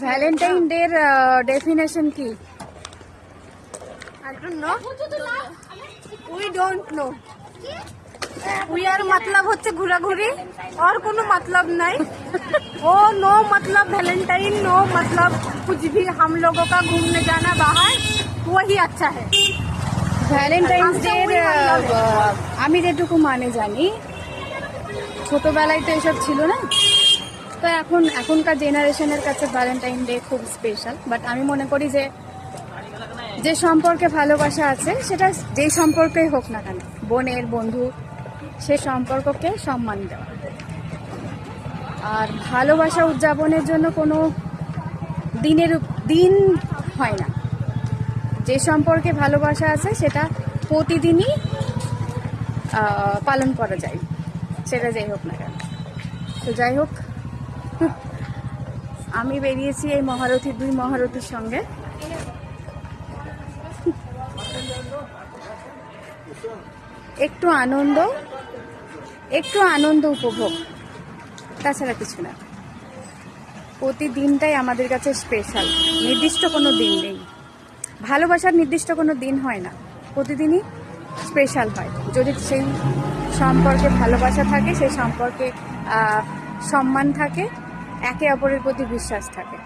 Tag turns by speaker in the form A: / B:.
A: Valentine day এর definition কি?
B: I don't know. We don't know. We are मतलब হচ্ছে ঘোরাঘুরি और কোনো मतलब नहीं. वो नो मतलब वैलेंटाइन नो मतलब कुछ भी हम लोगों का घूमने जाना बाहर वही अच्छा है.
A: ভ্যালেন্টাইন্স ডে এর আমি যেটুকু মানে জানি, ছোটবেলায় তো এসব ছিল না, তো এখনকার জেনারেশনের কাছে ভ্যালেন্টাইন ডে খুব স্পেশাল। বাট আমি মনে করি যে সম্পর্কে ভালোবাসা আছে, সেটা যেই সম্পর্কেই হোক না কেন, বোনের বন্ধু, সে সম্পর্ককে সম্মান দেওয়া। আর ভালোবাসা উদযাপনের জন্য কোনো দিন হয় না। যে সম্পর্কে ভালোবাসা আছে সেটা প্রতিদিনই পালন করা যায়, সেটা যাই হোক না কেন। তো যাই হোক, আমি বেরিয়েছি এই দুই মহারথীর সঙ্গে। একটু আনন্দ উপভোগ, তাছাড়া কিছু না। প্রতিদিনটাই আমাদের কাছে স্পেশাল, নির্দিষ্ট কোনো দিন নেই। ভালোবাসার নির্দিষ্ট কোনো দিন হয় না, প্রতিদিনই স্পেশাল হয় যদি সেই সম্পর্কে ভালোবাসা থাকে, সেই সম্পর্কে সম্মান থাকে, একে অপরের প্রতি বিশ্বাস থাকে।